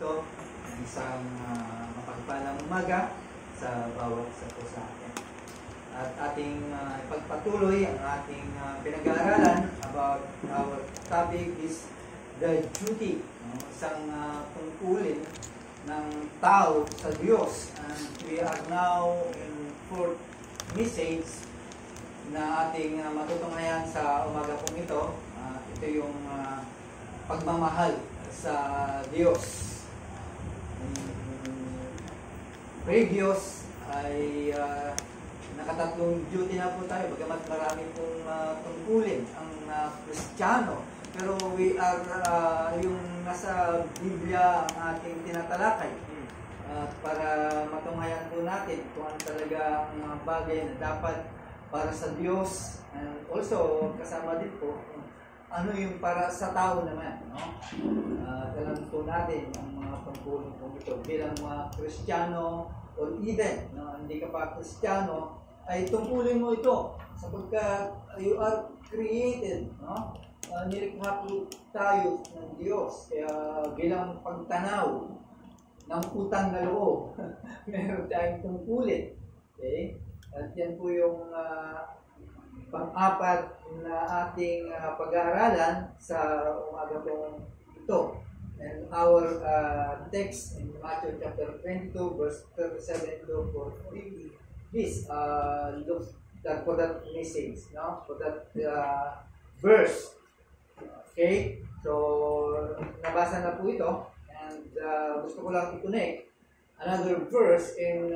Kristo. Isang mapagpalang umaga sa bawat isa po sa atin. At ating ipagpatuloy ang ating pinag-aaralan about our topic is the duty, isang tungkulin ng tao sa Diyos. And we are now in fourth message na ating matutunghayan sa umaga pong ito. Ito yung pagmamahal sa Diyos. Previous ay nakatatlong duty na po tayo, bagamat marami pong tungkulin ang Kristiyano. Pero we are yung nasa Biblia ang ating tinatalakay para matunghayan po natin kung ano talaga ang mga bagay na dapat para sa Diyos, and also kasama din po ano yung para sa tao naman, no? Alam po natin ang mga tungkulin po ito bilang mga Kristiyano, or even hindi ka pa Kristiyano, ay tungkulin mo ito sapagkat you are created, no? Nilikha po tayo ng Diyos, kaya bilang pagtanaw ng utang na loob meron tayong tungkulin, okay? At yan po yung pang-apat na ating pag-aaralan sa umaga pong ito. And our text in Matthew chapter 22 verse 37 to 40. Please look for that message, no? For that verse. Okay? So, nabasa na po ito. And gusto ko lang i-connect another verse in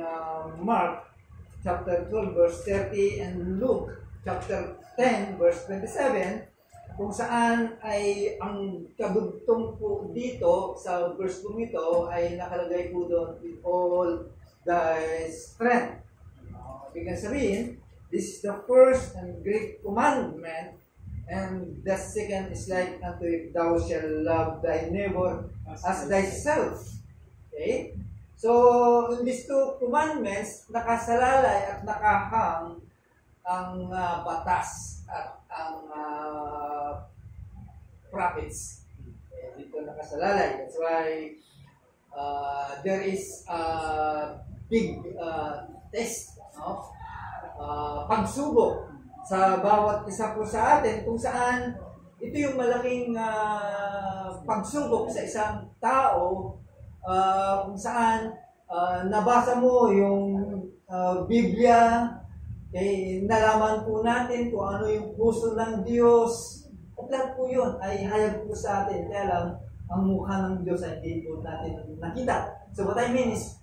Mark chapter 12 verse 30 and Luke chapter 10 verse 27, kung saan ay ang kabugtong po dito sa verse po ito ay nakalagay po doon, with all thy strength. Ibig sabihin, this is the first and great commandment, and the second is like unto it, thou shalt love thy neighbor as thyself. Okay? So, in these two commandments, nakasalalay at nakahang ang batas at ang prophets. Dito nakasalalay. That's why there is a big test, no? Pagsubok sa bawat isa po sa atin, kung saan ito yung malaking pagsubok sa isang tao, kung saan nabasa mo yung Biblia, nalaman po natin kung ano yung puso ng Diyos. At lahat po yun ay hayag po sa atin. Kaya lang, ang mukha ng Diyos ay hindi po natin nakita. So what I mean is,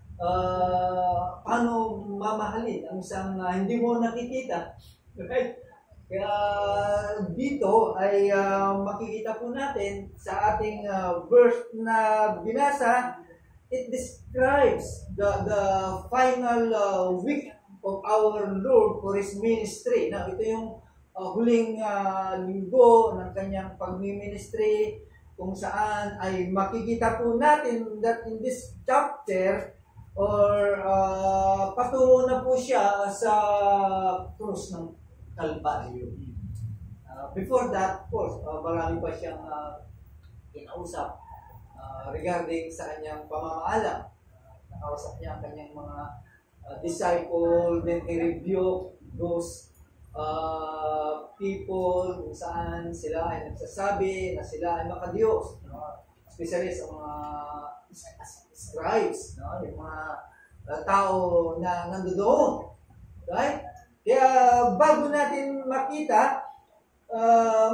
paano mamahalin ang isang hindi mo nakikita? Right? Kaya dito ay makikita po natin sa ating verse na binasa, it describes the final week of our Lord for His ministry. Now, ito yung huling linggo ng kanyang pagmi-ministry, kung saan ay makikita po natin that in this chapter, or patungo na po siya sa krus ng Kalbaryo. Before that, of course, marami pa siyang kinausap regarding sa kanyang pamamaalam. Nakausap niya ang kanyang mga disciple, then i-review those people kung saan sila ay nagsasabi na sila ay makadiyos, no? Especially sa mga scribes, no? Yung mga tao na nandoon, right? Kaya bago natin makita,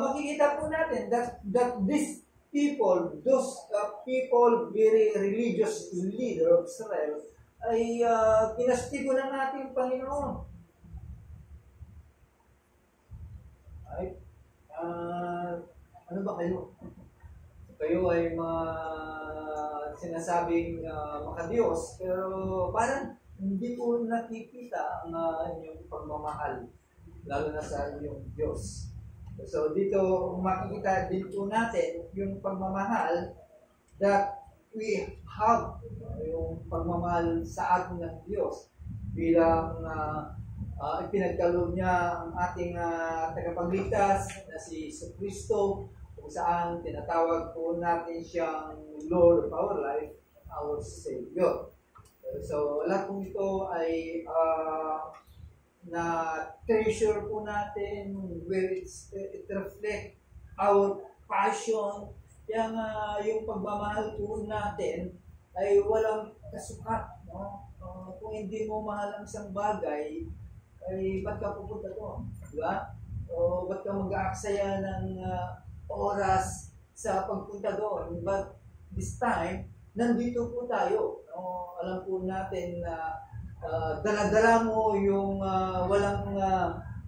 makikita po natin that these people, those people, very religious leader of Israel, ay kinastigo ng ating Panginoon. Right? Ano ba kayo? Kayo ay sinasabing makadiyos, pero parang hindi po nakikita ang inyong pagmamahal, lalo na sa inyong Diyos. So dito makikita din po natin yung pagmamahal that we have, yung pagmamahal sa atin ng Diyos bilang ipinagkaloob niya ang ating tagapagligtas na si Kristo, kung saan tinatawag po natin siyang Lord of our life. our Savior. So, lahat po ito ay na treasure po natin where it reflect our passion. Kaya nga yung pagmamahal po natin ay walang kasukat. No? Kung hindi mo mahal ang isang bagay, ay ba't ka pupunta doon? Di ba? O ba't ka mag-aaksaya ng oras sa pagpunta doon? But this time, nandito po tayo. Alam po natin na dala-dala mo yung walang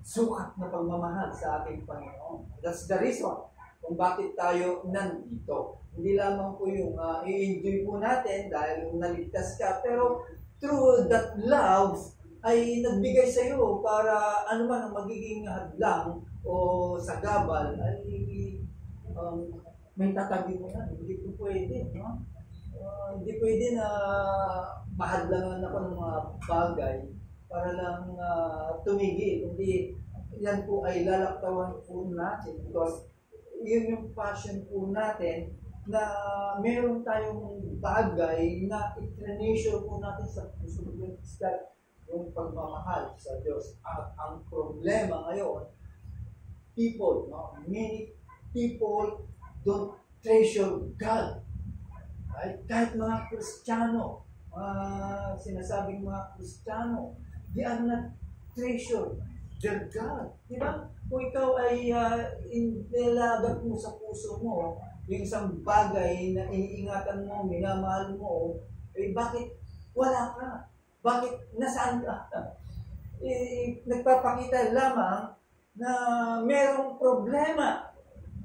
sukat na pagmamahal sa ating Panginoon. That's the reason kung bakit tayo nandito. Hindi lamang po yung i-enjoy po natin dahil naligtas ka, pero through that love ay nagbigay sa iyo para ano man ang magiging hadlang o sagabal ay may tatabi mo na. Hindi po pwede, no? Hindi pwede na mahadlangan ako ng mga bagay para lang tumigil. Hindi, yan po ay lalaktawan po natin because yun yung passion po natin na meron tayong bagay na i-treasure po natin sa puso yung pagmamahal sa Diyos. At ang problema ngayon, people, no? Many people don't treasure God. Right? Kahit mga Kristiyano, sinasabing mga Kristiyano, they are not treasure their God. Di ba? Kung ikaw ay inilagak mo sa puso mo, yung isang bagay na iniingatan mo, minamahal mo, eh bakit wala ka? Bakit nasaan ka? Nagpapakita lamang na merong problema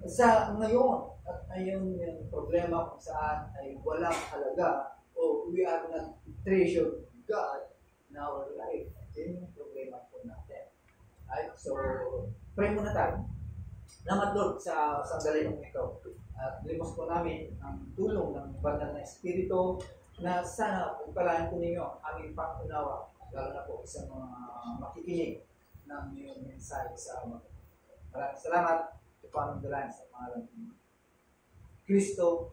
sa ngayon. At ayun yung problema kung saan ay walang halaga o we are not treasure God in our life. Yun yung problema po natin. Right? So, pray muna tayo. Salamat Lord sa sandali ito. At limos po namin ang tulong ng banal na Espiritu na sana pagpalain po ninyo ang aming pangunawa, lalo na po sa mga makikinig ng iyong mensahe sa amin. Maraming salamat. Ito po aming dalan sa pangalan ng Kristo.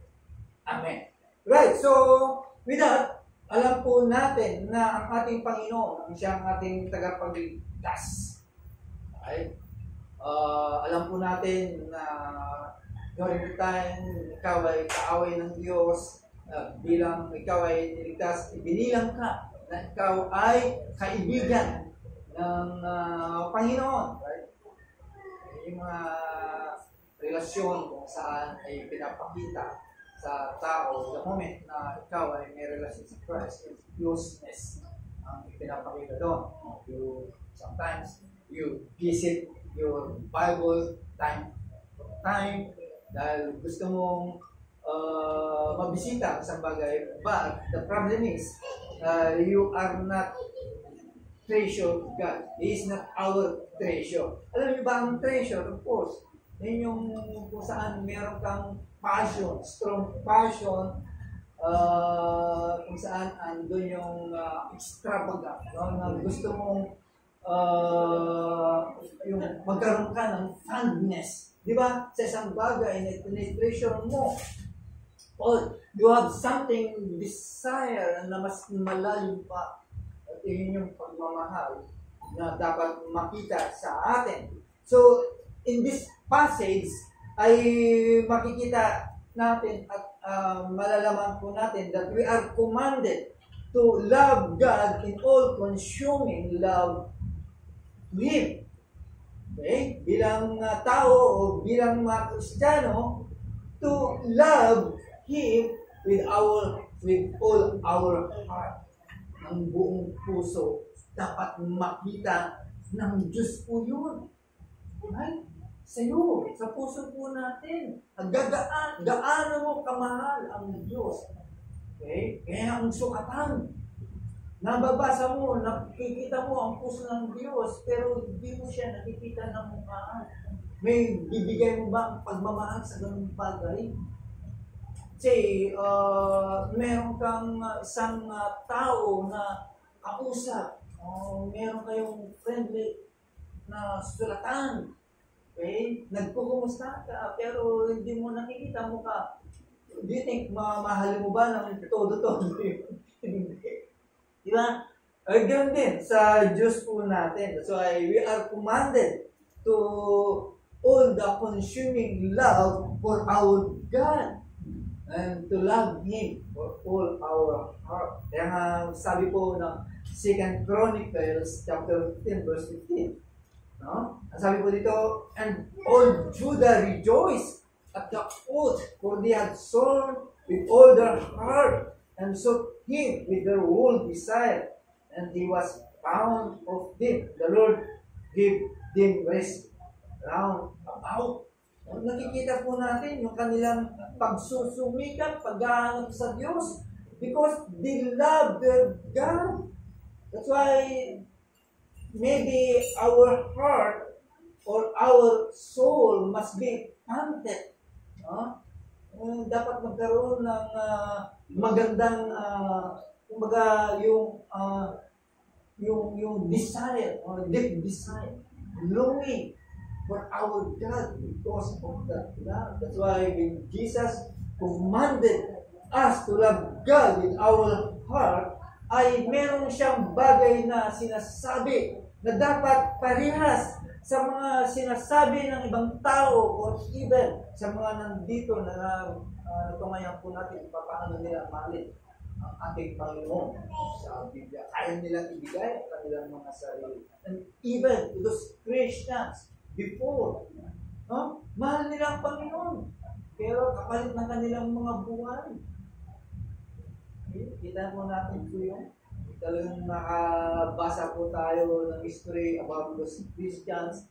Amen. Right, so with that, alam po natin na ang ating Panginoon, ang siyang ating tagapagligtas. Right? Alam po natin na during the time ikaw ay kaaway ng Diyos, bilang ikaw ay niligtas, ibinilang ka na ikaw ay kaibigan ng Panginoon. Right? Yung mga relasyon kung saan ay pinapakita sa tao the moment na ikaw ay may relasyon sa Christ, yung closeness ang ipinapakita doon. Sometimes you visit your Bible time dahil gusto mong mabisita sa bagay, but the problem is you are not treasure God. He is not our treasure. Alam niyo ba ang treasure? Of course, yun yung kung saan meron kang passion, strong passion, kung saan andun yung extravagant, no? Na gusto mong yung magkaroon ka ng fondness. Di ba? Sa isang bagay na treasure mo, or you have something desire na mas malalim pa. At yun yung pagmamahal na dapat makita sa atin. So, in this passage, ay makikita natin at malalaman po natin that we are commanded to love God in all-consuming love to Him. Okay? Bilang tao o bilang mga Kristiyano, to love Him with all our heart. Ang buong puso, dapat makita ng Diyos po yun. Right? Sa iyo, sa puso po natin. Gaano mo kamahal ang Diyos. Okay? Kaya ang sukatan. Nababasa mo, nakikita mo ang puso ng Diyos, pero hindi mo siya nakikita ng mukhaan. May bibigay mo ba ang pagmamahal sa ganung bagay? Say, meron kang isang tao na kausap. Meron kayong friendly na sulatan. Okay? Nagkukumusta ka, pero hindi mo nakikita mukha. Do you think mamahal mo ba ng todo-todo yun? Hindi. Di ba? Ay, ganun din sa Diyos po natin. That's why we are commanded to all the consuming love for our God and to love Him for all our heart. Kaya nga sabi po ng 2 Chronicles chapter 15 verse 15. No? Ang sabi po dito, and all Judah rejoiced at the oath, for they had sworn with all their heart and sought Him with their whole desire. And He was found of them. The Lord gave them rest round about. Nakikita po natin yung kanilang pagsusumikap, paghahanap sa Diyos because they love their God. That's why maybe our heart or our soul must be planted. Dapat magkaroon ng magandang kumbaga yung desire or deep desire, longing for our God because of that love. That's why when Jesus commanded us to love God with our heart, ay meron siyang bagay na sinasabi na dapat parehas sa mga sinasabi ng ibang tao o even sa mga nandito na natumayan po natin paano nila mahalin ang ating Panginoon sa Biblia. Kaya nilang ibigay ang kanilang mga sarili. And even to those Christians before, mahal nila ang Panginoon. Pero kapalit ng kanilang mga buhay. Kita po natin po yun. Talagang nakabasa po tayo ng history about those Christians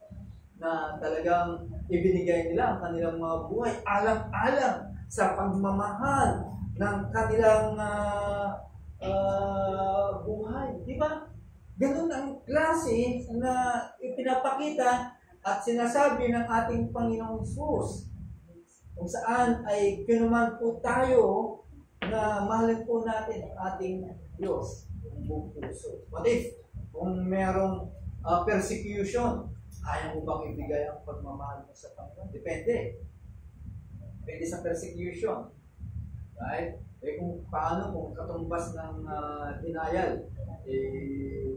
na talagang ibinigay nila ang kanilang mga buhay alang-alang sa pagmamahal ng kanilang buhay. Di ba? Ganun ang klase na ipinapakita at sinasabi ng ating Panginoong Jesus. Kung saan ay kinuman po tayo na mahalin po natin ang ating Diyos ng buong puso. What if, kung merong persecution, kaya mo bang ibigay ang pagmamahal mo sa Panginoon? Depende. Depende sa persecution. Right? Kung paano, kung katumbas ng denial,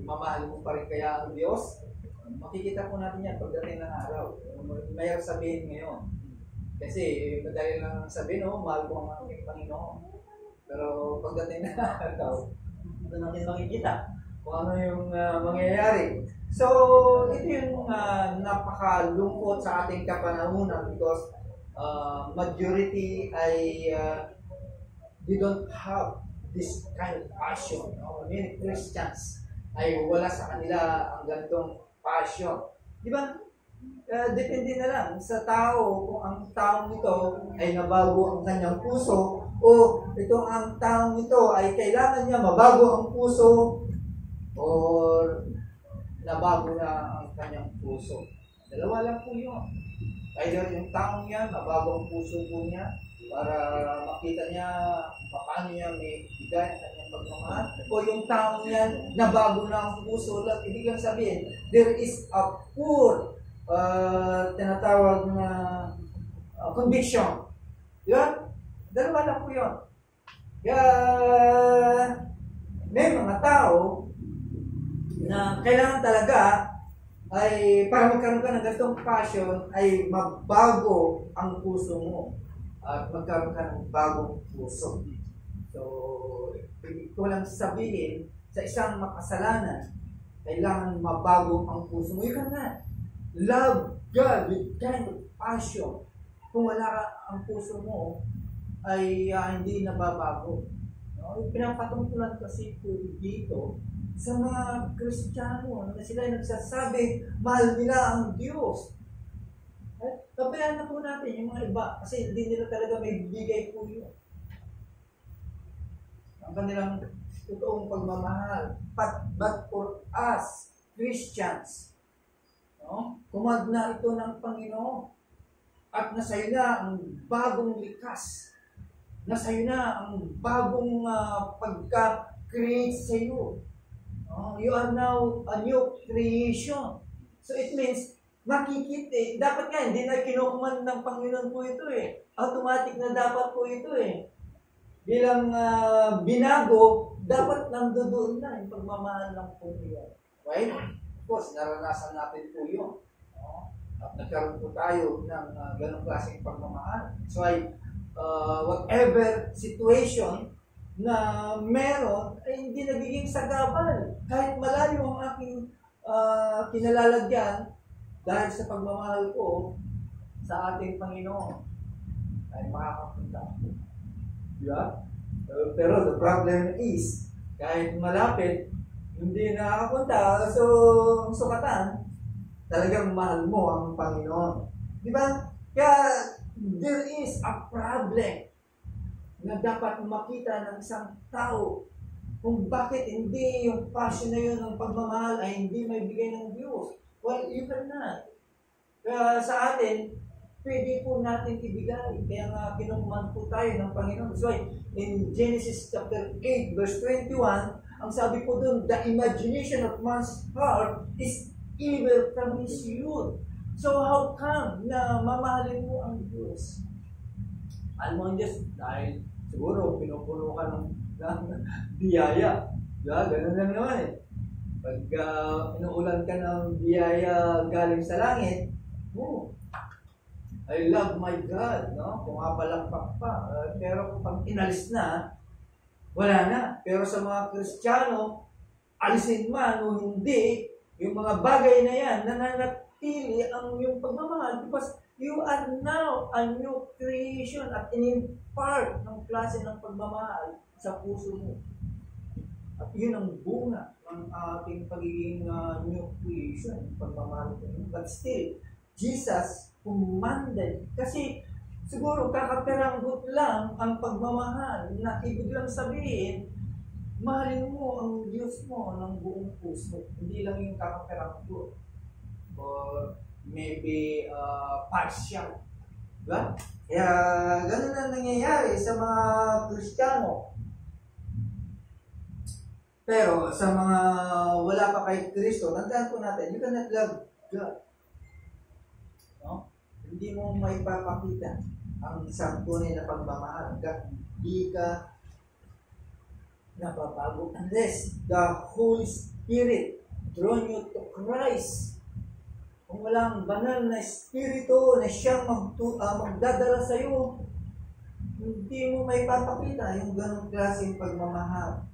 mamahal mo pa rin kaya ang Diyos, makikita po natin yan pagdating ng araw. Mayroon sabihin ngayon. Kasi, madali lang sabihin, mahal ko ang aking Panginoon. Pero pagdating na araw, ito natin makikita kung ano yung mangyayari. So, ito yung napakalungkot sa ating kapanahunan because majority ay they don't have this kind of passion. Many Christians ay wala sa kanila ang ganitong passion. Di ba? Depende na lang sa tao kung ang taong ito ay nabago ang kanyang puso o itong ang taong ito ay kailangan niya mabago ang puso or nabago na ang kanyang puso. Dalawa lang po yun. Either yung taong yan, nabago ang puso po niya para makita niya paano niya may bigay ang kanyang pagmamahal o yung taong yan, nabago na ang puso. Ibig lang sabihin, there is a poor tinatawag na conviction. Yun? Dalawa lang po yun. Kaya may mga tao na kailangan talaga ay para magkaroon ka ng ganitong passion ay mabago ang puso mo at magkaroon ka ng bagong puso. So, ibig ko lang sabihin sa isang makasalanan kailangan mabago ang puso mo. You cannot love God with kind of passion kung wala ang puso mo ay hindi nababago. Pinapatungkulan kasi po dito sa mga Kristiyano na sila nagsasabi mahal nila ang Diyos. Kapayan na po natin yung mga iba kasi hindi nila talaga may bigay po yun. Ang kanilang totoong pagmamahal. But for us, Christians, kumag na ito ng Panginoon at nasa'yo na ang bagong likas. Nasa'yo na ang bagong pagka-create sa iyo. You are now a new creation. So it means makikita eh. Dapat nga, hindi na kinukuman ng Panginoon po ito eh. Automatic na dapat po ito eh. Bilang binago, dapat nandoon na yung pagmamahal ng Panginoon. Right? Of course, naranasan natin po yun. No? At nagkaroon po tayo ng ganong klaseng pagmamahal. So, whatever situation na meron, ay hindi nagiging sagabal. Kahit malayo ang aking kinalalagyan, dahil sa pagmamahal ko sa ating Panginoon, ay makakapunta. Diba? Pero the problem is, kahit malapit, hindi nakakapunta. So, ang sukatan, talagang mahal mo ang Panginoon. Diba? Kaya, there is a problem na dapat makita ng isang tao kung bakit hindi yung passion na yun ng pagmamahal ay hindi may bigay ng Diyos. Well, you cannot. Kaya sa atin, pwede po natin ibigay. Kaya nga kinukuman po tayo ng Panginoon. So, in Genesis chapter 8, verse 21, ang sabi po doon, the imagination of man's heart is evil from his youth. So, how come na mamahalin mo ang Diyos? Alam mo ang Diyos, dahil siguro pinupuno ka ng biyaya. Diba? Ganun lang naman eh. Pag inuulan ka ng biyaya galing sa langit, I love my God, no? Pumapalakpak pa. Pero pag inalis na, wala na. Pero sa mga Kristiyano, alisin man o hindi, yung mga bagay na yan, nananatili ang yung pagmamahal because you are now a new creation at in-impart ng klase ng pagmamahal sa puso mo. At yun ang bunga ng ating pagiging new creation, pagmamahal ko. But still, Jesus commanded. Kasi siguro kakaperanggot lang ang pagmamahal na ibig lang sabihin, mahalin mo ang Diyos mo ng buong puso. Hindi lang yung kakaperanggot. Or maybe partial. Diba? Kaya ganun na nangyayari sa mga Kristiyano. Pero sa mga wala pa kay Kristo, tandaan po natin, you cannot love God. No? Hindi mo maipapakita ang isang tunay na pagmamahal. Hindi ka nababago unless the Holy Spirit draw you to Christ. Kung walang banal na espiritu na siyang magdadala sa iyo, hindi mo maipapakita yung ganong klaseng pagmamahal.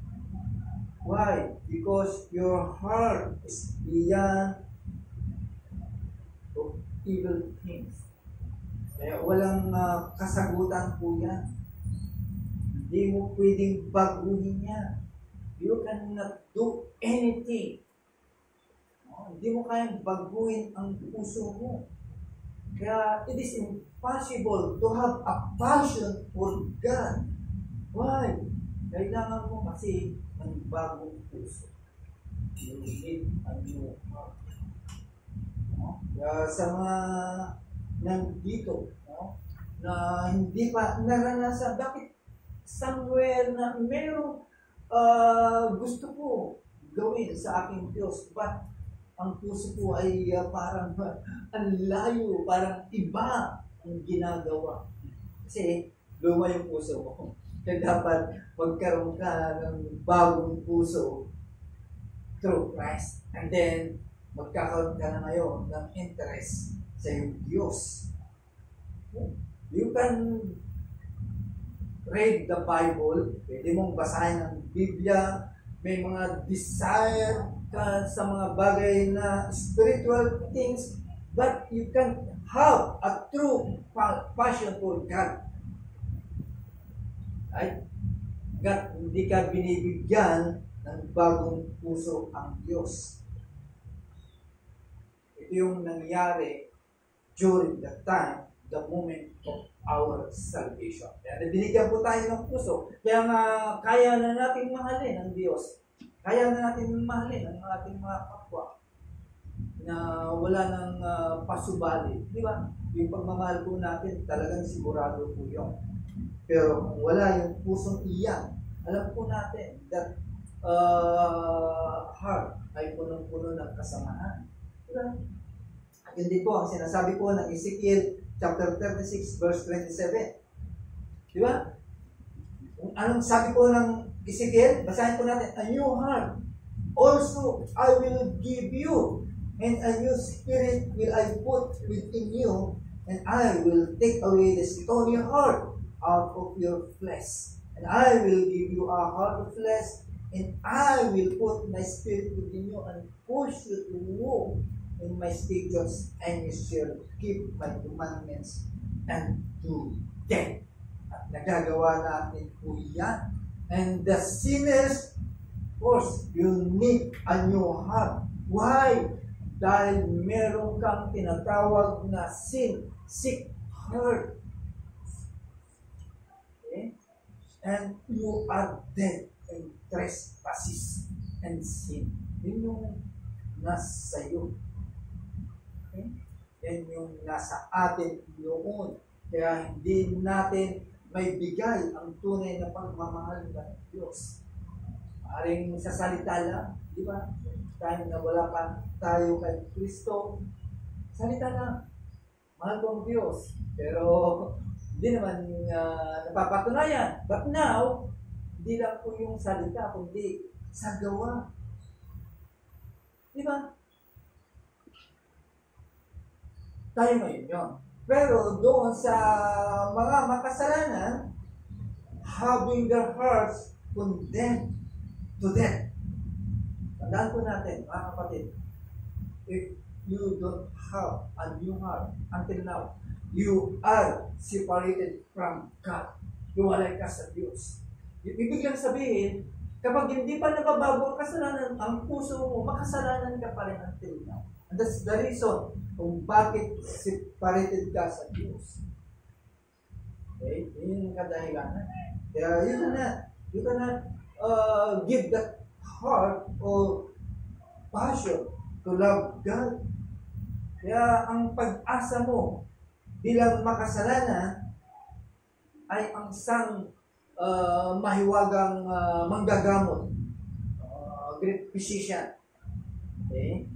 Why? Because your heart is beyond of evil things. Kaya walang kasagutan po yan. Hindi mo pwedeng baguhin yan. You cannot do anything. Hindi mo kayang baguhin ang puso mo. Kaya it is impossible to have a passion for God. Why? Kailangan mo kasi ng bagong puso. You need a new heart. Kaya sa mga nandito, na hindi pa naranasan, bakit somewhere na merong gusto ko gawin sa aking Diyos, but ang puso ko ay parang ang layo, parang iba ang ginagawa. Kasi luma yung puso mo. Kaya dapat magkaroon ka ng bagong puso through Christ. And then, magkakaroon ka na ngayon ng interest sa iyong Diyos. You can read the Bible, pwede mong basahin ang Biblia, may mga desire ka sa mga bagay na spiritual things, but you can have a true passion for God. Right? God, hindi ka binibigyan ng bagong puso ang Diyos. Ito yung nangyari during the time, the moment of our salvation. Kaya binigyan po tayo ng puso. Kaya nga, kaya na natin mahalin ang Diyos. Kaya na natin mahalin ang ating mga kapwa na wala ng pasubali. Di ba? Yung pagmamahal po natin, talagang sigurado po yun. Pero kung wala yung pusong iyan, alam po natin that heart ay punong-puno ng kasamaan. Diba? Yun din po ang sinasabi po ng Ezekiel chapter 36 verse 27. Di ba? Anong sabi po ng Ezekiel? Basahin po natin. A new heart also I will give you, and a new spirit will I put within you, and I will take away the stony heart out of your flesh. And I will give you a heart of flesh, and I will put my spirit within you and push you to walk in my statutes, and you shall keep my commandments and do them. At nagagawa natin po yan. And the sinners, of course, you need a new heart. Why? Dahil meron kang tinatawag na sin, sick heart. Okay? And you are dead in trespasses and sin. Yun yung nasa iyo. Okay? Yan yung nasa atin noon. Kaya hindi natin may bigay ang tunay na pagmamahal ng Diyos. Maaaring sa salita lang, di ba? Time na wala pa tayo kay Kristo, salita lang, mahal ko ang Diyos. Pero hindi naman napapatunayan. But now, hindi lang po yung salita, kundi sa gawa. Di ba? Tayo ngayon yun. Pero doon sa mga makasalanan, having their hearts condemned to death. Tandaan po natin, mga kapatid, if you don't have a new heart until now, you are separated from God. Hiwalay ka sa Diyos. Ibig lang sabihin, kapag hindi pa nababago ang kasalanan, ang puso mo, makasalanan ka pa rin until now. And that's the reason kung bakit separated ka sa Diyos. Okay? Yun yung kadahilanan. Kaya you cannot give that heart or passion to love God. Kaya ang pag-asa mo bilang makasalanan ay ang isang mahiwagang manggagamot, great physician. Okay?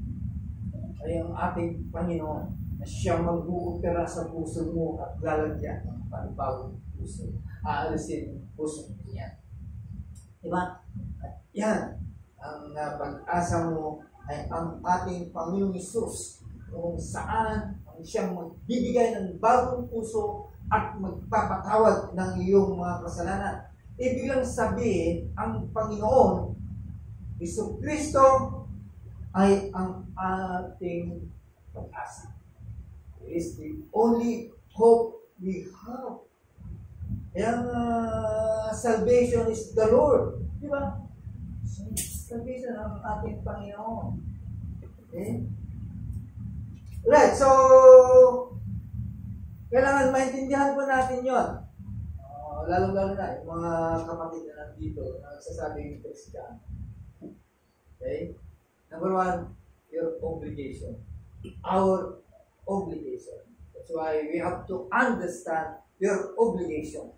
Ay ang ating Panginoon na siya mag-uupera sa puso mo at lalagyan ng panibagong puso. Aalisin ang puso niya. Diba? At yan, ang pag-asa mo ay ang ating Panginoong Hesus, kung saan ang siyang magbibigay ng bagong puso at magpapatawad ng iyong mga kasalanan. Ibig lang sabihin, ang Panginoon, Hesus Kristo, ay ang ating pag-asa. It is the only hope we have. Yang salvation is the Lord. Di ba? Salvation ang ating Panginoon. Okay? Right, so kailangan maintindihan po natin yun. Lalo-lalo na yung mga kapatid na nandito na nagsasabing Christian. Okay? Number one, your obligation. Our obligation. That's why we have to understand your obligation.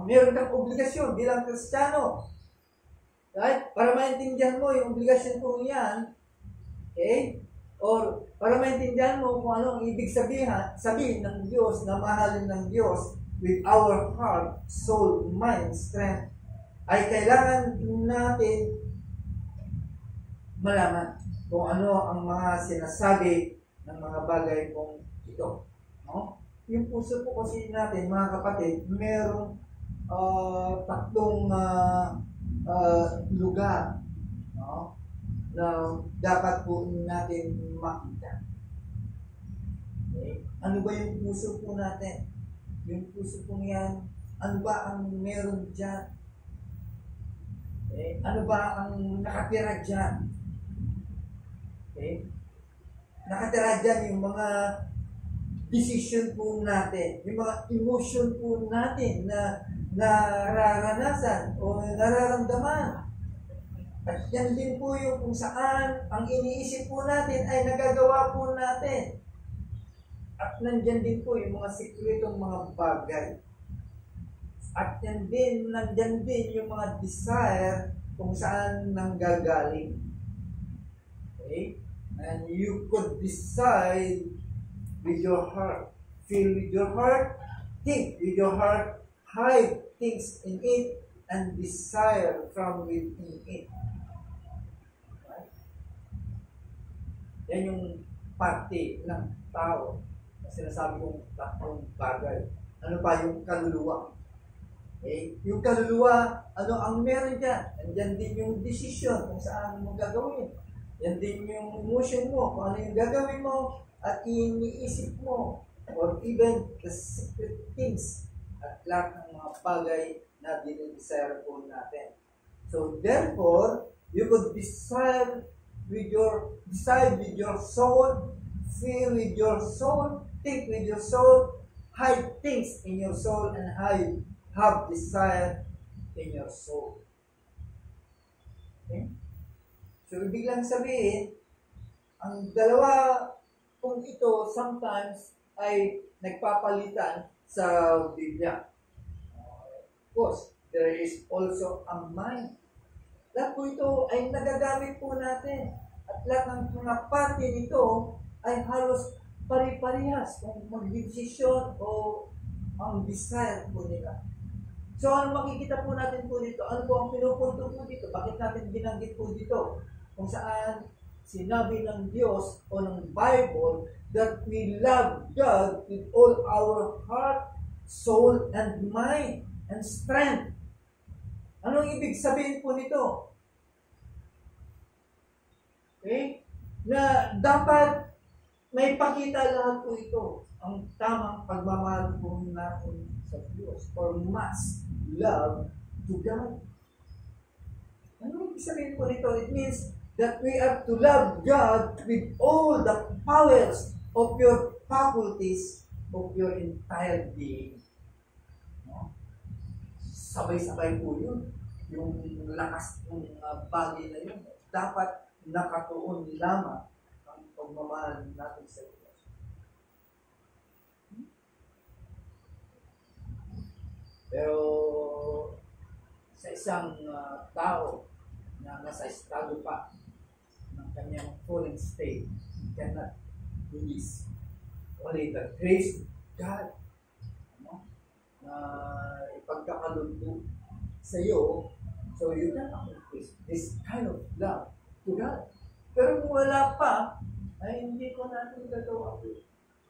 Meron kang obligasyon bilang Kristiyano. Right? Para maintindihan mo yung obligasyon ko yan, okay? Or para maintindihan mo kung ano ang ibig sabihin ng Diyos, na mahalin ng Diyos with our heart, soul, mind, strength, ay kailangan natin malaman kung ano ang mga sinasabi ng mga bagay kong ito. No? Yung puso po kasi natin, mga kapatid, merong tatlong lugar, no? Na dapat po natin makita. Okay? Ano ba yung puso po natin? Yung puso po niyan, ano ba ang meron dyan? Okay? Ano ba ang nakatira dyan? Okay? Nakatira dyan yung mga decision po natin, yung mga emotion po natin na nararanasan o nararamdaman. At yan din po yung kung saan ang iniisip po natin ay nagagawa po natin. At nandyan din po yung mga sikretong mga bagay. At nandyan din yung mga desire kung saan nanggagaling. Okay? And you could decide with your heart. Feel with your heart, think with your heart, hide things in it, and desire from within it. Right? Yan yung parte ng tao na sinasabi kong tatlong bagay. Ano pa yung kaluluwa? Okay? Yung kaluluwa, ano ang meron dyan? Andyan din yung decision kung saan mo gagawin. Yan din yung emotion mo, kung ano yung gagawin mo at iniisip mo. Or even the secret things at lahat ng mga bagay na dinidesire po natin. So therefore, you could decide with your soul, feel with your soul, think with your soul, hide things in your soul, and have desire in your soul. Okay? So, ibig lang sabihin, ang dalawa kung ito sometimes ay nagpapalitan sa Biblia. Of course, there is also a mind. Lahat po ito ay nagagamit po natin. At lahat ng mga parte nito ay halos pari-parihas kung mag-desisyon o ang desire po nila. So, ano makikita po natin po dito? Ano po ang pinupunto po dito? Bakit natin binanggit po dito? Kung saan sinabi ng Diyos o ng Bible that we love God with all our heart, soul, and mind, and strength. Anong ibig sabihin po nito? Okay? Na dapat may pakita lahat po ito. Ang tamang pagmamahal po natin sa Diyos or must love to God. Ano ibig sabihin po nito? It means that we are to love God with all the powers of your faculties of your entire being. No? Sabay-sabay po yun. Yung lakas ng bagay na yun. Dapat nakatuon lamang ang pagmamahal natin sa Diyos. Pero sa isang tao na nasa estado pa ng kanyang fallen state, cannot release only the grace of God, ano? Na ipagkakalugdo sa iyo, so you can accomplish this kind of love to God. Pero kung wala pa, ay hindi ko natin gagawa.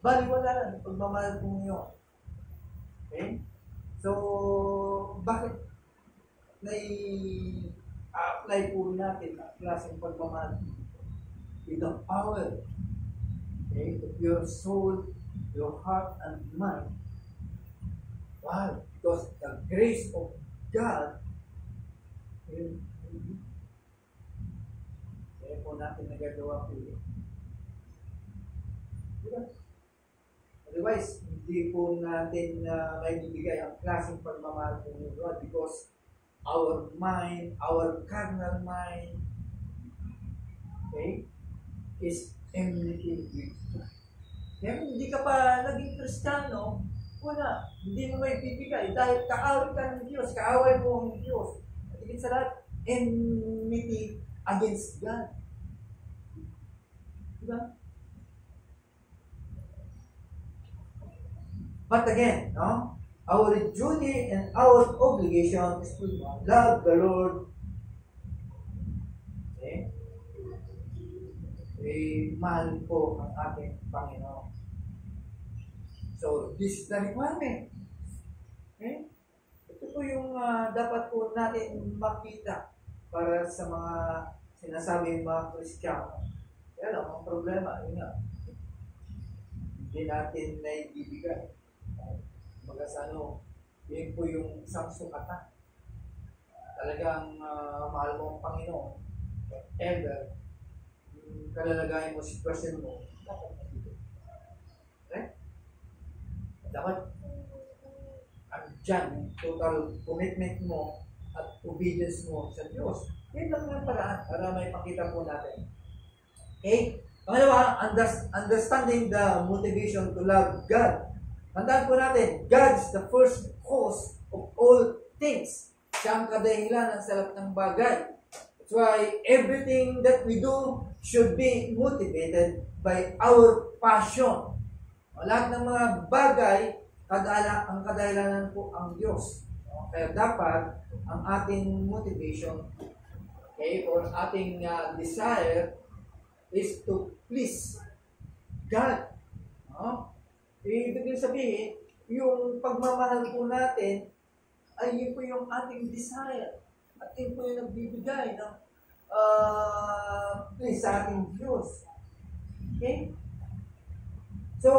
Bali wala lang, pagmamahal kong yun. Okay? So, bakit apply po natin ang klaseng pagmamahal with the power, okay, of your soul, your heart, and mind? Why? Because the grace of God, kaya po natin nagagawa po yun. Diba? Otherwise, hindi po natin may bibigay ang klaseng pagmamahal po ng God because our mind, our carnal mind, okay, is enmity with God. Kaya kung hindi ka pa naging Kristiyano, wala, hindi mo may bibigay dahil kaaway ka ng Diyos, kaaway mo ang Diyos. At higit sa lahat, enmity against God. Diba? But again, no? Our duty and our obligation is to love the Lord. Okay? Mahal po ang ating Panginoon. So, this is the requirement. Okay? Ito po yung dapat po natin makita para sa mga sinasabing mga Kristiyano. Kaya lang, ang problema, yun nga, hindi natin naibibigay. Baga sa yun po yung isang sukatan. Talagang mahal mo ang Panginoon. Whatever yung kalalagayan mo, sitwasyon mo, dapat nandito. Okay? Dapat andyan yung total commitment mo at obedience mo sa Diyos. Yan lang yung paraan para may pakita po natin. Okay? Pangalawa, understanding the motivation to love God. Tandaan po natin, God is the first cause of all things. Siya ang kadahilanan sa lahat ng bagay. That's why everything that we do should be motivated by our passion. Lahat ng mga bagay, ang kadahilanan po ang Diyos. Kaya dapat ang ating motivation, okay, or ating desire is to please God. Ibig sabihin, yung pagmamahal po natin ay yun po yung ating desire. At yun po yung nagbibigay ng please sa ating Diyos. Okay? So,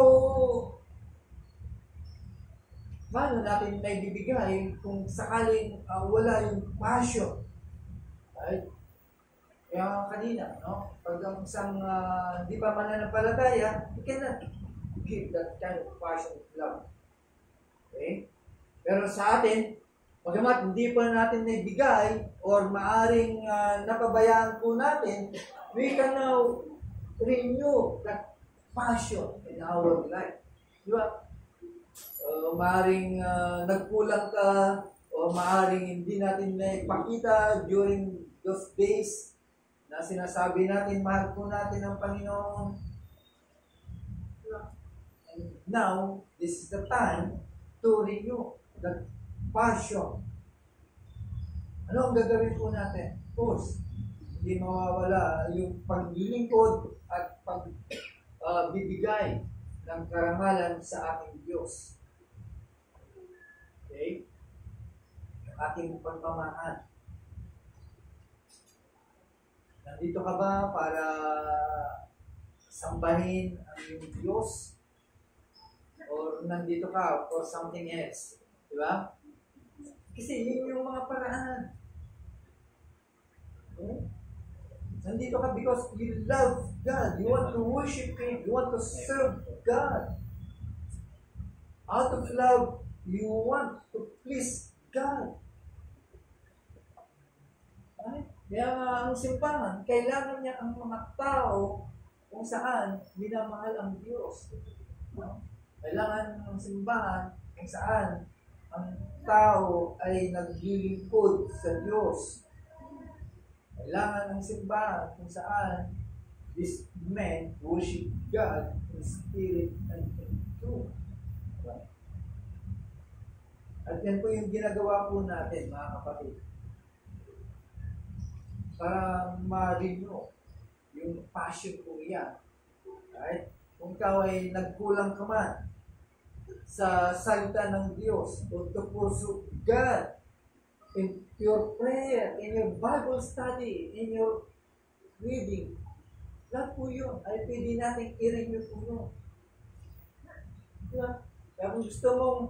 paano natin may bibigay kung sakaling wala yung passion? Right? Kaya kanina, no? Pag ang isang di pa mananampalataya, you cannot give that kind of passion of love. Okay? Pero sa atin, bagamat hindi pa natin naibigay or maaring napabayaan po natin, we can now renew that passion in our life. Di ba? Maaring nagkulang ka o maaring hindi natin naipakita during those days na sinasabi natin, mahal po natin ang Panginoon. And now, this is the time to renew that passion. Ano ang gagawin po natin? Of course, hindi mawawala yung paglilingkod at bibigay ng karangalan sa ating Diyos. Okay? Ang ating pagmamahal. Nandito ka ba para sambahin ang iyong Diyos? Or nandito ka for something else? Di ba? Kasi yun yung mga paraan. Okay? Nandito ka because you love God. You want to worship Him. You want to serve God. Out of love, you want to please God. Right? Kaya ang simbahan, kailangan niya ang mga tao kung saan minamahal ang Diyos. Kailangan ng simbahan kung saan ang tao ay naglilingkod sa Diyos. Kailangan ng simbahan kung saan these men worship God in spirit and in truth. At yan po yung ginagawa po natin, mga kapatid. Para ma-renew yung passion po yan. Right? Kung ikaw ay nagkulang ka man sa salita ng Diyos o to pursue God in your prayer, in your Bible study, in your reading, lahat po yun ay pwede natin i-renew po yun. Diba? Kaya kung gusto mong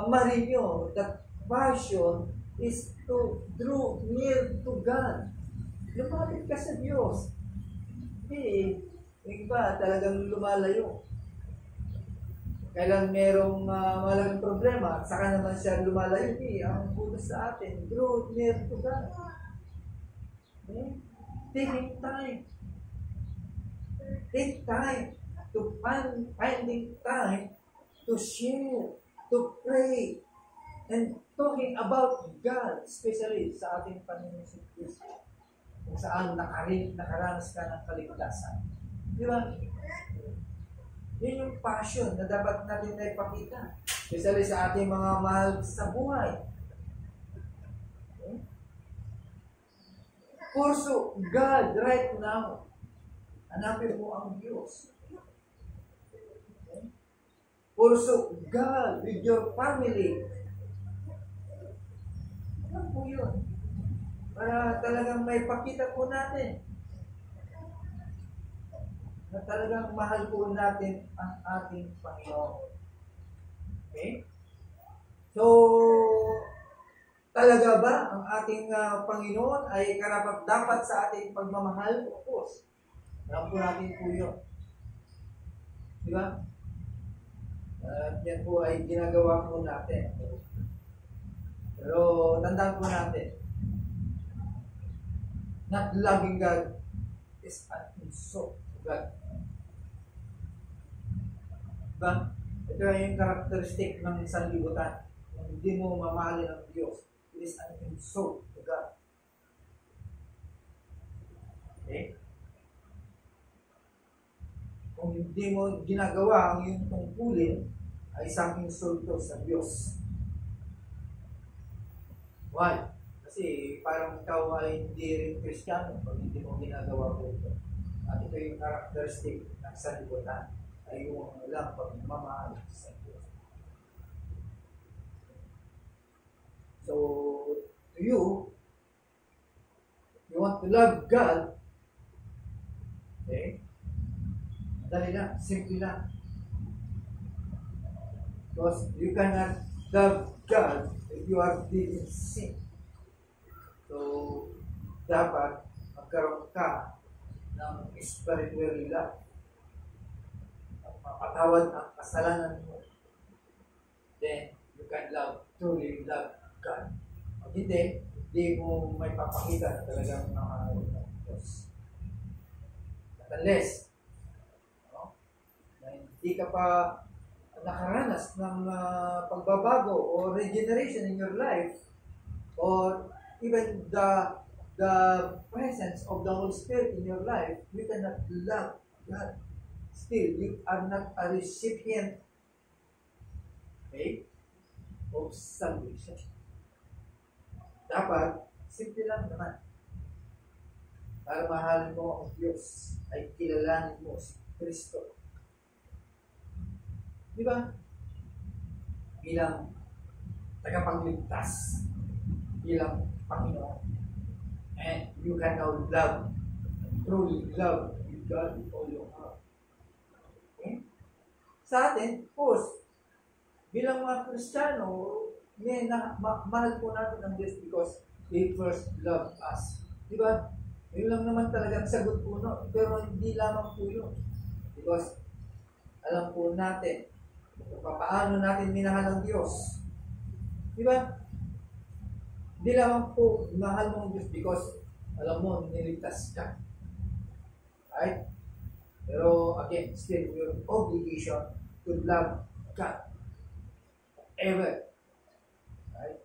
ma-renew, that passion is to draw near to God. Lumapit ka sa Diyos. Hindi, yung iba talagang lumalayo. Kailan merong malaking problema, saka naman siya lumalayo. Hindi, ang putos sa atin, draw near to God. Okay? Taking time. Take time to finding time to share, to pray, and talking about God, especially sa ating Panginoon sa Kristo. Kung saan nakaranas ka ng kaligtasan. Di ba? Yun yung passion na dapat natin na ipakita. Especially sa ating mga mahal sa buhay. Okay? Pursue God right now. Hanapin mo ang Diyos. Okay? Pursue God with your family. Ano po yun? Para talagang may pakita po natin na talagang mahal po natin ang ating Panginoon. Okay? So, talaga ba ang ating Panginoon ay karapat-dapat sa ating pagmamahal? Of course. Alam po natin po yun. Di ba? Yan po ay ginagawa po natin. Pero tandaan po natin, not loving God is an insult to God. Diba? Ito ay yung karakteristik ng sanlibutan. Kung hindi mo mamahalin ang Diyos, it is an insult to God. kung hindi mo ginagawa ang iyong tungkulin, ay isang insulto sa Diyos. Why? Kasi parang ikaw ay hindi rin Kristiyano pag hindi mo ginagawa ko ito. At ito yung characteristic ng sanlibutan ay yung walang pagmamahal sa Diyos. So, to you want to love God, okay? Madali lang, simple lang. Because you cannot love God if you are deep in sin. So, dapat magkaroon ka ng spiritual love. Mapatawad ang kasalanan mo. Then, you can truly love God. Pag hindi mo may papakita na talagang mahal ng Diyos. At unless, na hindi ka pa nakaranas ng pagbabago or regeneration in your life, or even the presence of the Holy Spirit in your life, you cannot love God. Still, you are not a recipient, okay, of salvation. Dapat, simple lang naman. Para mahalin mo ang Diyos, ay kilalanin mo si Kristo. Di ba? Bilang tagapagligtas, bilang Panginoon. And you can now love, truly love God with all your heart. Okay? Sa atin, of course, bilang mga Kristiyano, mahal po natin ang Diyos because He first loved us. Di ba? Yun lang naman talagang sagot po, no? Pero hindi lamang po yun. Because alam po natin kung paano natin minahal ang Diyos. Di ba? Hindi lamang po mahal mo ang Diyos because alam mo, niligtas ka. Right? Pero again, still your obligation to love God. Ever. Right?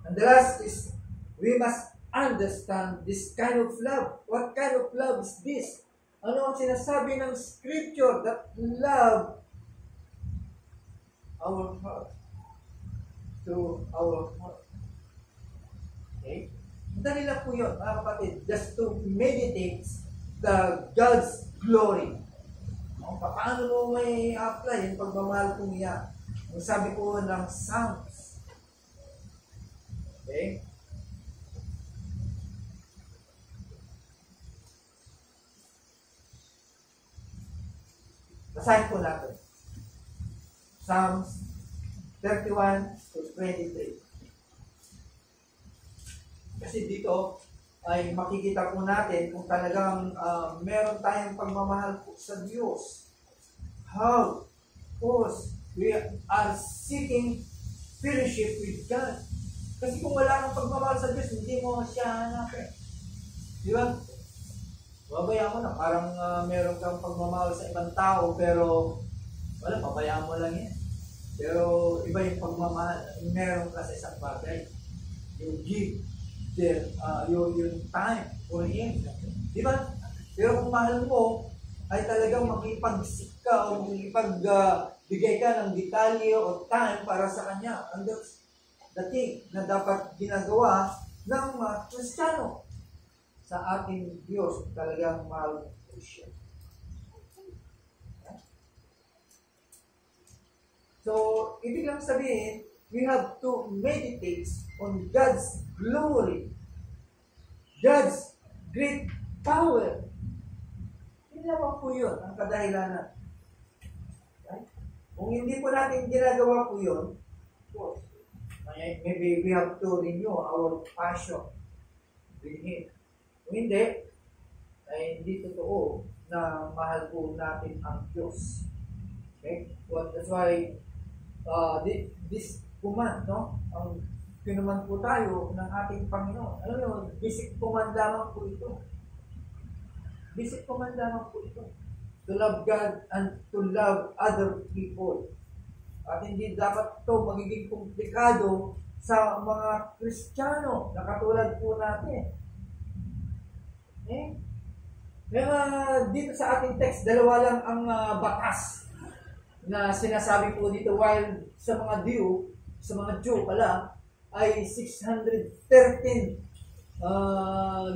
And the last is, we must understand this kind of love. What kind of love is this? Ano ang sinasabi ng Scripture that love our heart to our heart? Okay? Dali lang po yun, mga kapatid, just to meditate the God's glory. Paano mo may apply yung pagmamahal kong iyan? Ang sabi ko ng Psalms. Okay? Basahin po natin. Psalms 31 to 23. Kasi dito ay makikita po natin kung talagang meron tayong pagmamahal po sa Diyos. How? Because we are seeking fellowship with God. Kasi kung wala kang pagmamahal sa Diyos, hindi mo siya hanapin. Di ba? Babayaan mo na. Parang meron kang pagmamahal sa ibang tao, pero wala, babayaan mo lang yan. Pero iba yung pagmamahal. Meron ka sa isang bagay. You give yung time for Him. Di ba? Pero kung mahal mo, ay talagang makipagsik ka o makipagbigay ka ng detalye o time para sa Kanya. And that's the thing na dapat ginagawa ng mga Kristiyano sa ating Diyos. Talagang mahal mo siya. So, ibig lang sabihin, we have to meditate on God's glory, God's great power. Hindi naman po yun ang kadahilanan. Right? Kung hindi po natin ginagawa po yun, of course, maybe we have to renew our passion with Him. Kung hindi, ay hindi totoo na mahal po natin ang Diyos. Okay? Well, that's why this command, no? Ang kinuman po tayo ng ating Panginoon. Alam niyo, basic command lamang po ito. Basic command lamang po ito. To love God and to love other people. At hindi dapat ito magiging komplikado sa mga Kristiyano na katulad po natin. Kaya dito sa ating text, dalawa lang ang batas na sinasabi po dito, while sa mga Jew pala, ay 613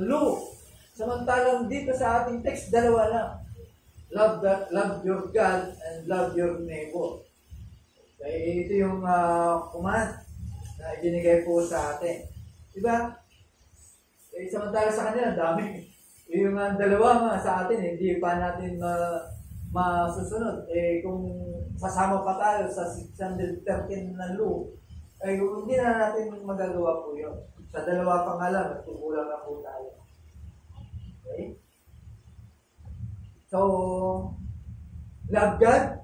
law. Samantalang dito sa ating text, dalawa lang. Love your God and love your neighbor. Kaya ito yung command na ibinigay po sa atin. Diba? Samantala sa kanila, dami. Yung dalawa nga sa atin, hindi pa natin masusunod. Kung sasama pa tayo sa 613 na law, ay hindi na natin magagawa po yun. Sa dalawa pa nga lang, nagtugulang na po tayo. Okay? So, love God,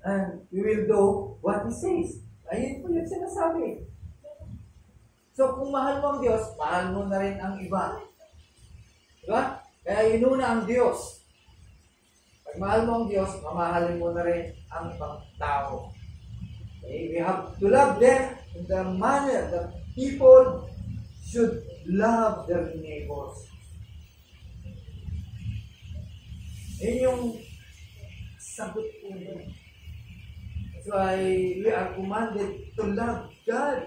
and you will do what He says. Ayun po yung sinasabi. So, kung mahal mo ang Diyos, mahal mo na rin ang iba. Diba? Kaya inuna ang Diyos. Pag mahal mo ang Diyos, mamahalin mo na rin ang ibang tao. Okay? We have to love them in the manner that people should love their neighbors. Yan yung sagot po doon. That's why we are commanded to love God.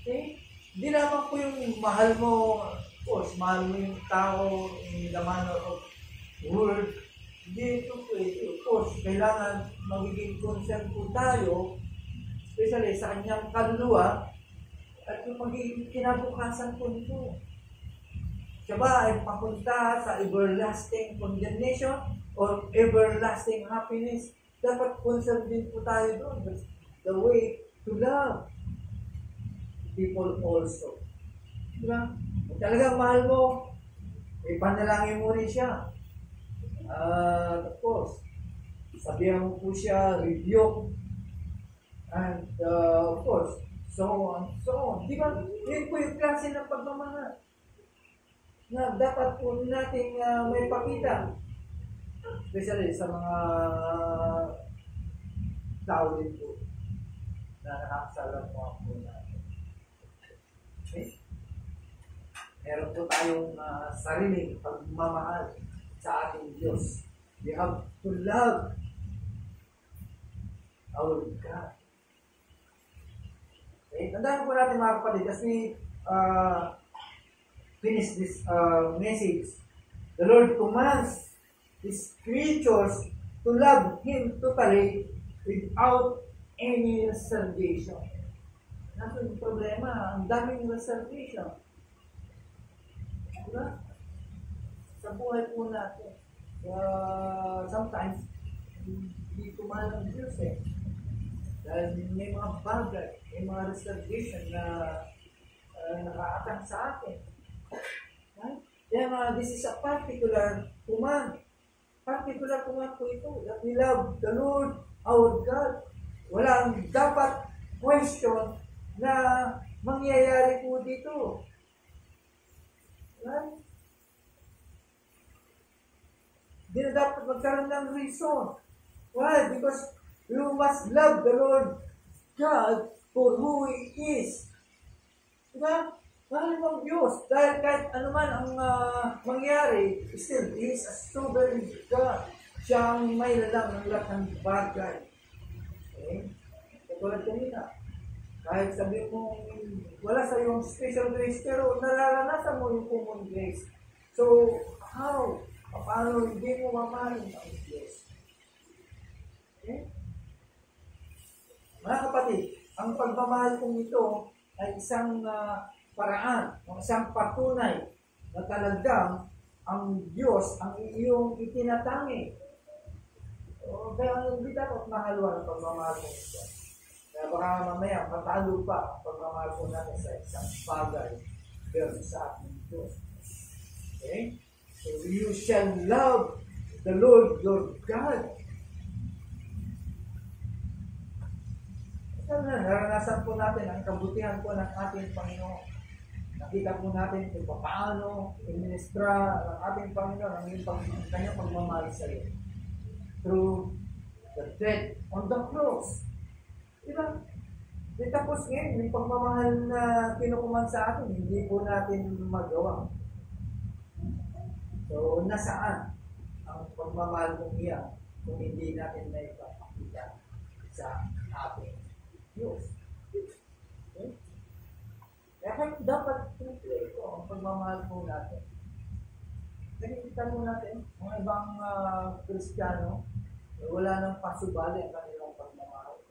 Okay? Hindi naman po yung mahal mo, of course, mahal mo yung tao in the manner of word. Hindi ito po ito. Of course, kailangan magiging concern po tayo, especially sa kanyang kaluluwa, at yung magiging kinabukasan po nito. Siya ba ay papunta sa everlasting condemnation or everlasting happiness? Dapat concern din po tayo doon. That's the way to love people also. Diba? Kung talagang mahal mo, panalangin mo rin siya. Of course, sabihan mo po siya, rebuke, and of course, so on, so on. Diba? Yun po yung klase ng pagmamahal na dapat po natin may pakita. Especially sa mga tao din po na nakakasalap po natin. Okay? Meron po tayong sariling pagmamahal sa ating Diyos. We have to love our God. Okay? Tandaan po natin mga kapatid, as we finish this message, the Lord commands His creatures to love Him totally without any reservation. Naso yung problema, ang daming reservation. Diba? Sa buhay po natin, sometimes, hindi kumahal ng Diyos eh. Dahil may mga bagay, may mga reservation na nakaatang sa atin. Right? Kaya this is a particular command. Particular command po ito, that we love the Lord, our God. Walang dapat question na mangyayari po dito. Right? Hindi na dapat magkaroon ng reason. Why? Because you must love the Lord God for who He is. Diba? Mahal mo ang Diyos. Dahil kahit anuman ang mangyari, still, He is a sovereign God. Siya ang may lalang ng lahat ng bagay. Okay? Katulad kanina, kahit sabihin mo, wala sa iyong special grace, pero nararanasan mo yung common grace. So, how? Paano hindi mo mamahalin ang Diyos? Okay? Mga kapatid, ang pagmamahal kong ito ay isang paraan, isang patunay na talagang ang Diyos ang iyong itinatangi. Kaya hindi dapat mahalwa ang pagmamahal kong ito. Kaya baka mamaya matalo pa ang pagmamahal ko natin sa isang bagay versus sa ating Diyos. Okay? So you shall love the Lord your God. Naranasan po natin ang kabutihan po ng ating Panginoon. Nakita po natin kung paano i-ministra ng ating Panginoon ang kanyang pagmamahal sa iyo. Through the death on the cross. Diba? Di tapos ngayon, yung pagmamahal na kinukuman sa atin, hindi po natin magawa. So, nasaan ang pagmamahal mong iyan kung hindi natin na ipapakita sa ating Diyos? Okay? Kaya dapat simple ito ang pagmamahal po natin. Nakikita mo natin, mga ibang Kristiyano, wala nang pasubali ang kanilang pagmamahal.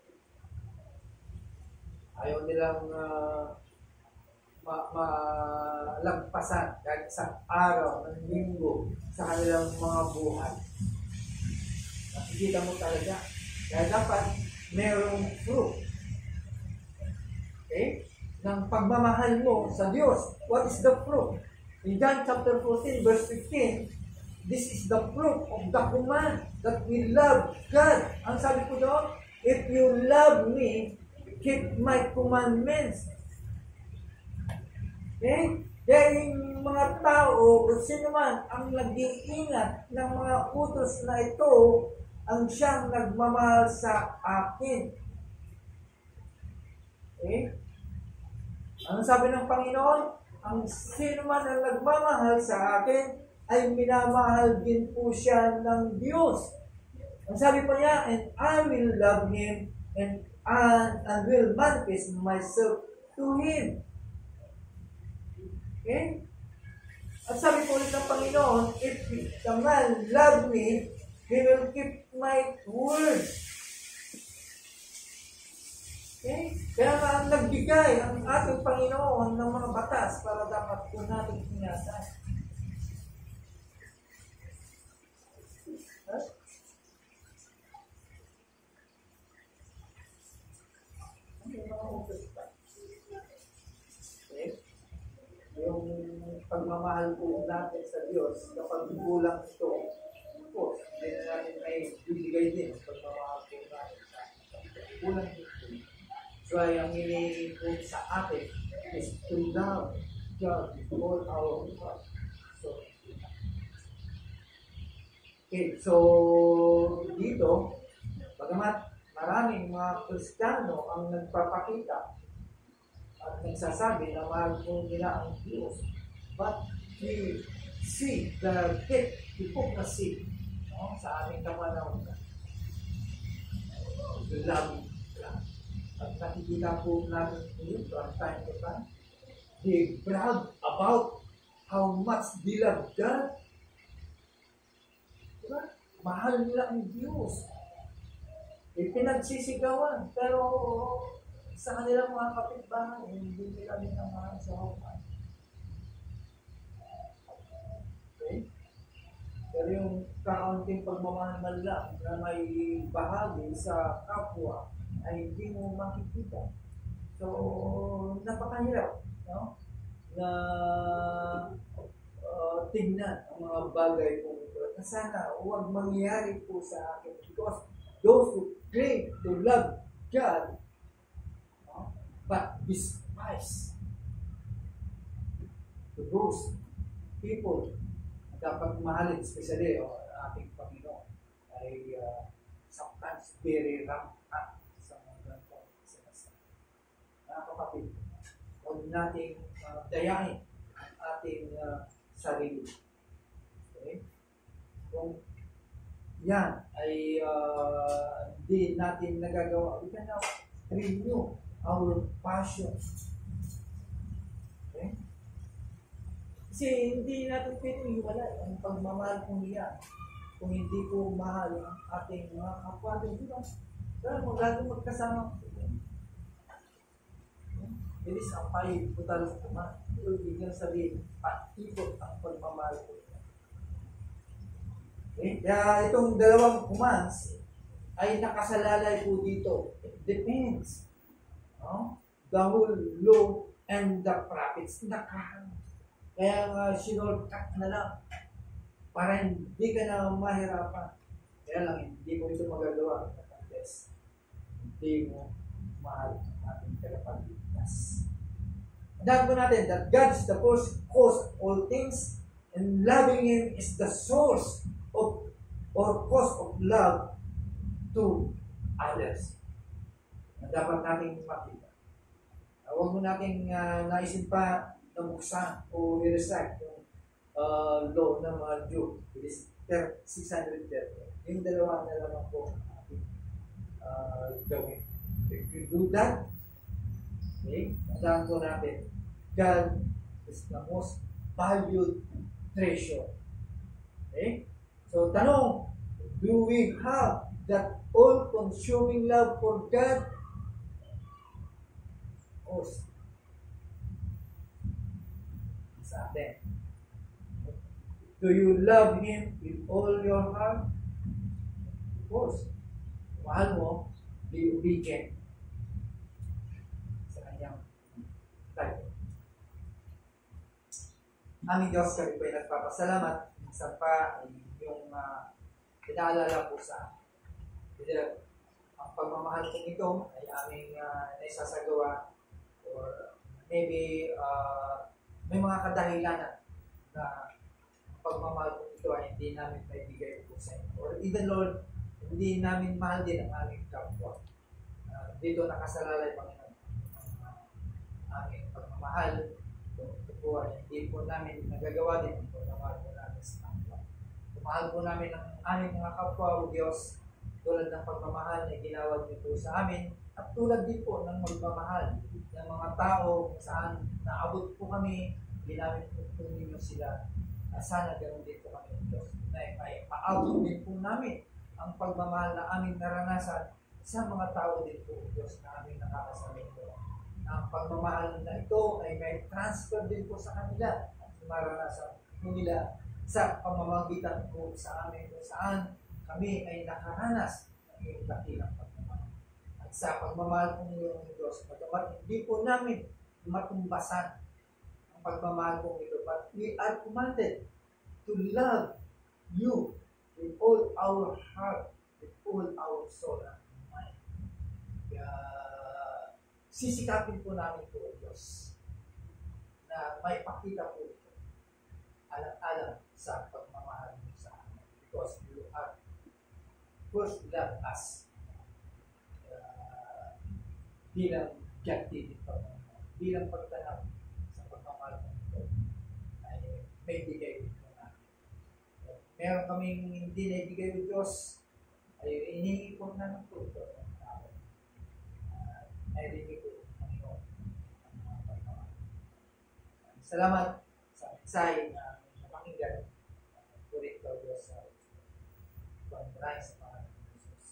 Ayaw nilang malagpasan kahit isang araw ng linggo sa kanilang mga buhay. Nakikita mo talaga. Kaya dapat merong fruit. Okay? Ng pagmamahal mo sa Diyos. What is the fruit? In John chapter 14, verse 15, this is the fruit of the command that we love God. Ang sabi ko doon, if you love me, keep my commandments. Okay? Kaya yung mga tao, o sino man, ang nag-iingat ng mga utos na ito, ang siyang nagmamahal sa akin. Okay? Ano sabi ng Panginoon? Ang sino man ang nagmamahal sa akin, ay minamahal din po siya ng Diyos. Ang sabi pa niya, and I will love him, and will manifest myself to him. Okay? At sabi po ulit ng Panginoon, if the man love me, he will keep my word. Okay? Kaya nga ang nagbigay ang ating Panginoon ng mga batas para dapat po natin ingatan. Huh? Okay? Yung pagmamahal po natin sa Diyos, kapag kulang ito, po, hindi natin ay bibigay din ang pagmamahal po natin sa kulang ito. So, ang hinihingi sa atin is to love God with all our heart. So, dito, bagamat maraming mga Kristiyano ang nagpapakita at nagsasabi na mahal po nila ang Diyos, but we see the deep hypocrisy sa aming kapanahon. The love God. At nakikita po natin dito from time to time, they brag about how much they love God. Diba? Mahal nila ang Diyos. Pinagsisigawan, pero sa kanilang mga kapitbahay, hindi nila minamahal sa hukay. Okay? Pero yung kakaunting pagmamahal man lang na may bahagi sa kapwa, ay hindi mo makikita. So, napakahirap, no? Na tignan ang mga bagay po ito. Na sana huwag mangyari po sa akin because those who claim to love God, no? But despise those people na dapat mahalin, especially ating Panginoon, ay sometimes very rampant. Kapatid, huwag nating dayain ang ating sarili. Okay? Kung yan ay hindi natin nagagawa, we can now renew our passion. Okay? Kasi hindi natin pwedeng iwalay ang pagmamahal kung yan kung hindi po mahal ang ating mga kapwa. Diba? Pero kung lagi magkasama, bilis ang pahig, butal sa tama. Ibig niyang sabihin, paikot ang pagmamahal ko. Okay? Kaya itong dalawang commands ay nakasalalay po dito. It depends. No? The whole law and the prophets. Kaya sinulkat na lang para hindi ka na mahirapan. Kaya lang, hindi mo ito magagawa. Yes. Hindi mo mahal ang ating tagapagligtas. Tandaan po natin that God is the first cause of all things and loving Him is the source of or cause of love to others. Na dapat nating makita. Huwag mo nating naisin pa na buksan o i-recite yung law ng mga Jew, which is 630. Yung dalawa na lamang po ang ating gawin. If you do that, okay, tandaan po natin, God is the most valued treasure. Okay? So, tanong, do we have that all-consuming love for God? O sa atin. Do you love Him with all your heart? Of course. Mahal mo, be obedient sa kanyang title. Aming Diyos, kami po'y nagpapasalamat. Isa pa ay yung pinaalala po sa ang pagmamahal kong ito ay aming naisasagawa or maybe may mga kadahilanan na ang pagmamahal kong ito ay hindi namin maibigay po sa inyo. Or even Lord, hindi namin mahal din ang aming kapwa. Dito nakasalalay, Panginoon, ang aming pagmamahal. Ito po ay hindi po namin nagagawa din ang pagmamahal po namin sa kapwa. Mahal po namin ang aming mga kapwa, O Diyos, tulad ng pagmamahal na ginawad niyo po sa amin, at tulad din po ng magmamahal ng mga tao kung saan naabot po kami, ginamit po ninyo sila. Sana ganoon din po kami, Diyos, na may paabot din po namin ang pagmamahal na aming naranasan sa mga tao din po, Diyos, na aming nakakasamin po. Ang pagmamahal na ito ay may transfer din po sa kanila at maranasan po nila sa pamamagitan po sa amin kung saan kami ay nakaranas ng iyong dakilang pagmamahal. At sa pagmamahal po niyo ng Diyos, pagkamat hindi po namin matumbasan ang pagmamahal po ito, but we are commanded to love you with all our heart, with all our soul and mind. Kaya, sisikapin po namin po, Diyos, na may pakita po ito, alang-alang sa pagmamahal mo sa amin. Because you are first love us bilang ganti din pagmamahal, bilang pagtanap sa pagmamahal mo ito ay may bigay din po namin. Meron kaming hindi na ibigay ng Diyos, ay inihingi po namin po ito ng tao. Nairingi po, Panginoon, ang mga pagmamahal. Salamat sa mensahe na napakinggan. Pulit ko Diyos sa pagmamahal sa Panginoon Jesus.